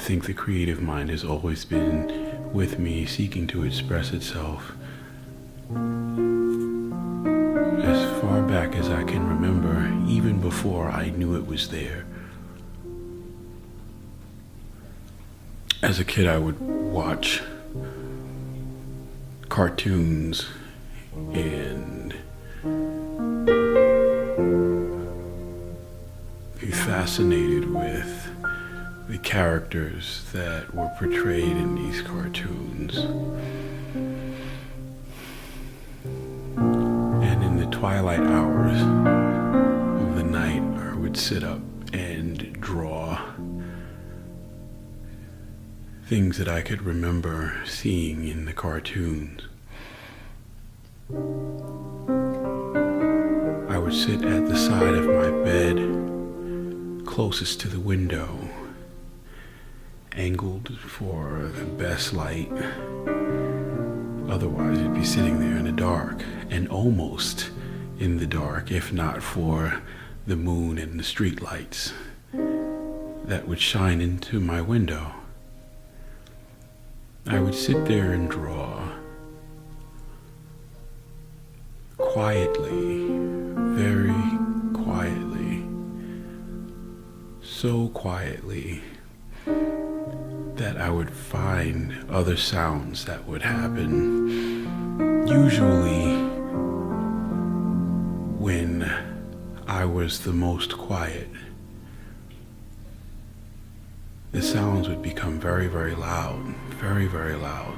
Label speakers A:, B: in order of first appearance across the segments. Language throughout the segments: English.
A: think the creative mind has always been with me, seeking to express itself as far back as I can remember, even before I knew it was there. As a kid, I would watch cartoons and be fascinated with the characters that were portrayed in these cartoons. And in the twilight hours of the night, I would sit up and draw things that I could remember seeing in the cartoons. I would sit at the side of my bed, closest to the window, angled for the best light. Otherwise, you'd be sitting there in the dark, and almost in the dark, if not for the moon and the street lights that would shine into my window. I would sit there and draw quietly, very quietly, so quietly that I would find other sounds that would happen, usually when I was the most quiet. The sounds would become very, very loud, very, very loud.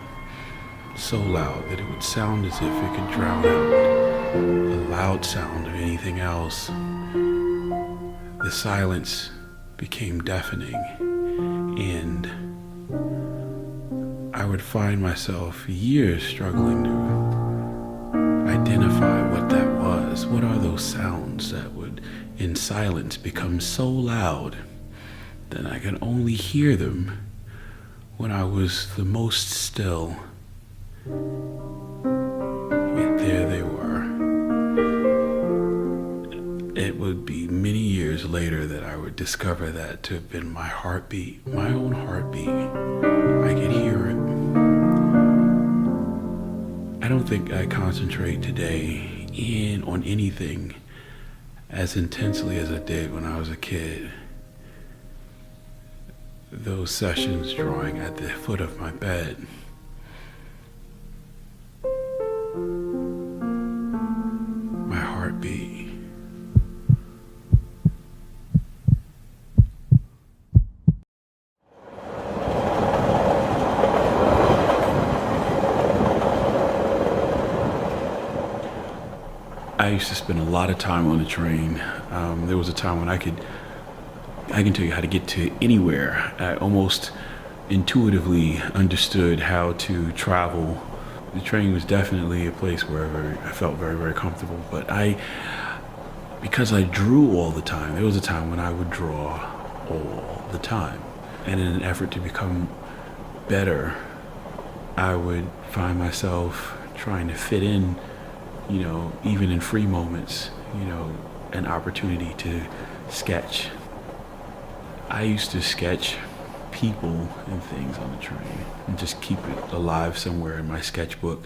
A: So loud that it would sound as if it could drown out the loud sound of anything else. The silence became deafening, and I would find myself years struggling to identify what that was. What are those sounds that would, in silence, become so loud that I could only hear them when I was the most still? Yet there they were. It would be many years later that I would discover that to have been my heartbeat, my own heartbeat. I could hear it. I don't think I concentrate today on anything as intensely as I did when I was a kid. Those sessions drawing at the foot of my bed. My heartbeat. I used to spend a lot of time on the train. There was a time when I can tell you how to get to anywhere. I almost intuitively understood how to travel. The train was definitely a place where I felt very, very comfortable. But because I drew all the time, there was a time when I would draw all the time. And in an effort to become better, I would find myself trying to fit in, even in free moments, an opportunity to sketch. I used to sketch people and things on the train and just keep it alive somewhere in my sketchbook.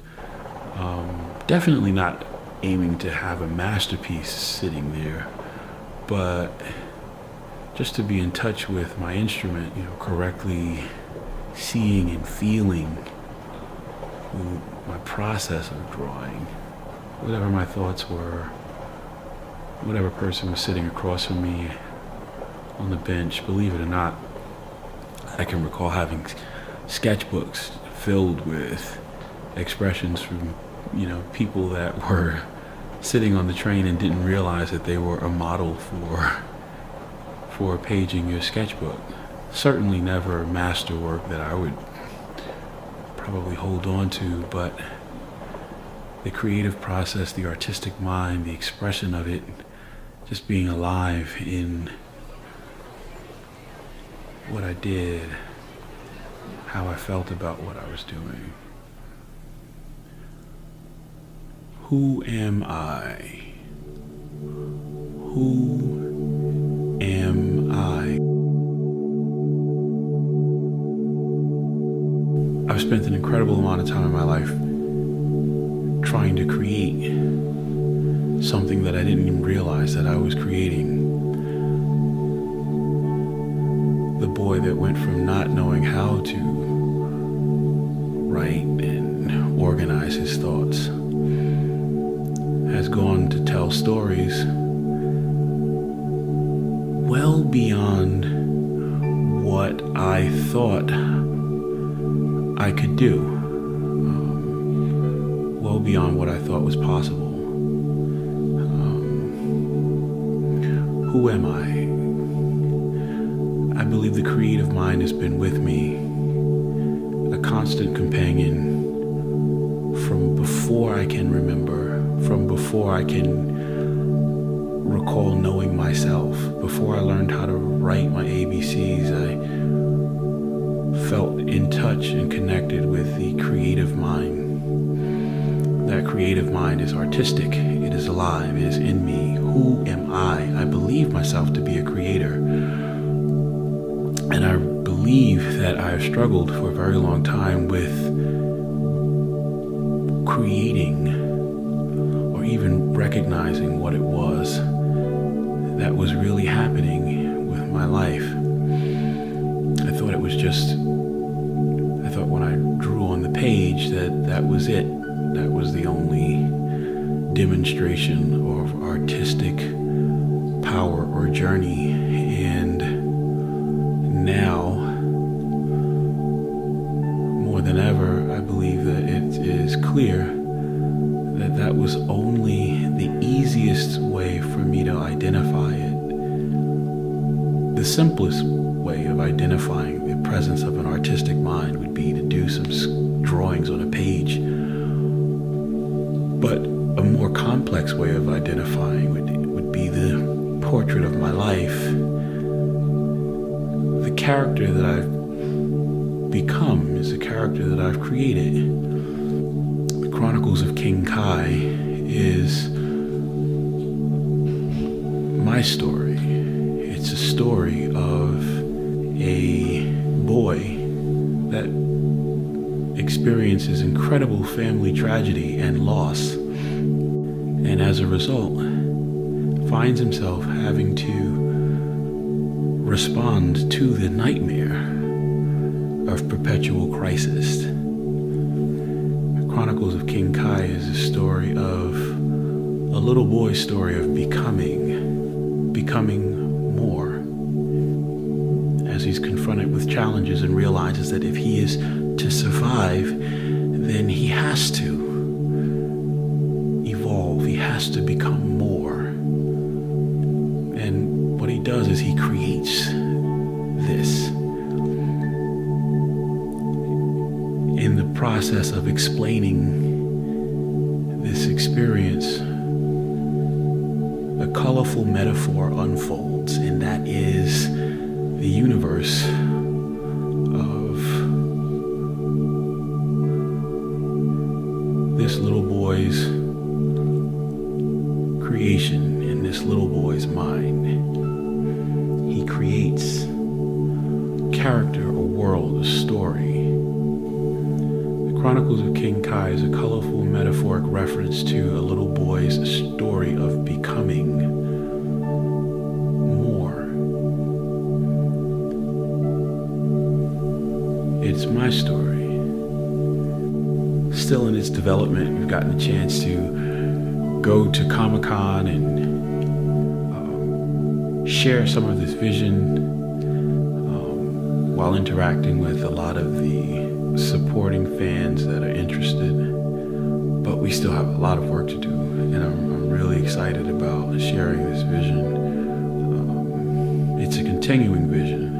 A: Definitely not aiming to have a masterpiece sitting there, but just to be in touch with my instrument, correctly seeing and feeling my process of drawing, whatever my thoughts were, whatever person was sitting across from me on the bench. Believe it or not, I can recall having sketchbooks filled with expressions from, people that were sitting on the train and didn't realize that they were a model for a page in your sketchbook. Certainly never a masterwork that I would probably hold on to, but the creative process, the artistic mind, the expression of it, just being alive in what I did, how I felt about what I was doing. Who am I? Who am I? I've spent an incredible amount of time in my life trying to create something that I didn't even realize that I was creating. The boy that went from not knowing how to write and organize his thoughts has gone to tell stories well beyond what I thought I could do, well beyond what I thought was possible. Who am I? I believe the creative mind has been with me, a constant companion from before I can remember, from before I can recall knowing myself. Before I learned how to write my ABCs, I felt in touch and connected with the creative mind. That creative mind is artistic, it is alive, it is in me. Who am I? I believe myself to be a creator. And I believe that I have struggled for a very long time with creating or even recognizing what it was that was really happening with my life. I thought it was just, I thought when I drew on the page that was it. That was the only demonstration of artistic power or journey. And now, more than ever, I believe that it is clear that that was only the easiest way for me to identify it. The simplest way of identifying the presence of an artistic mind would be to do some drawings on a page. But a more complex way of identifying would be the portrait of my life. The character that I've become is a character that I've created. The Chronicles of King Kai is my story. It's a story of a boy that experiences incredible family tragedy and loss, and as a result finds himself having to respond to the nightmare of perpetual crisis. The Chronicles of King Kai is a story of a little boy's story of becoming more, as he's confronted with challenges and realizes that if he is to survive, then he has to evolve, he has to become more. And what he does is he creates this. In the process of explaining this experience, a colorful metaphor unfolds, and that is the universe of this little boy's creation in this little boy's mind. He creates character, a world, a story. The Chronicles of King Kai is a colorful metaphoric reference to a little boy's story of becoming more. It's my story. Still in its development. We've gotten a chance to go to Comic-Con and share some of this vision while interacting with a lot of the supporting fans that are interested. But we still have a lot of work to do, and I'm really excited about sharing this vision. It's a continuing vision.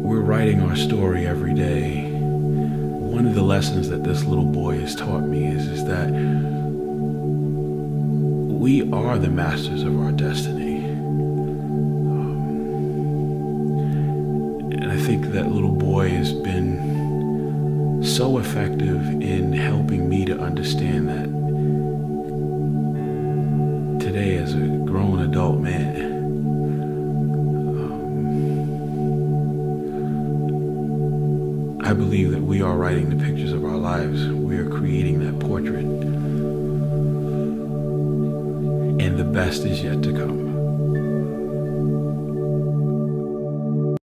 A: We're writing our story every day. One of the lessons that this little boy has taught me is that we are the masters of our destiny. And I think that little boy has been so effective in helping me to understand that today as a grown adult man. I believe that we are writing the pictures of our lives. We are creating that portrait. And the best is yet to come.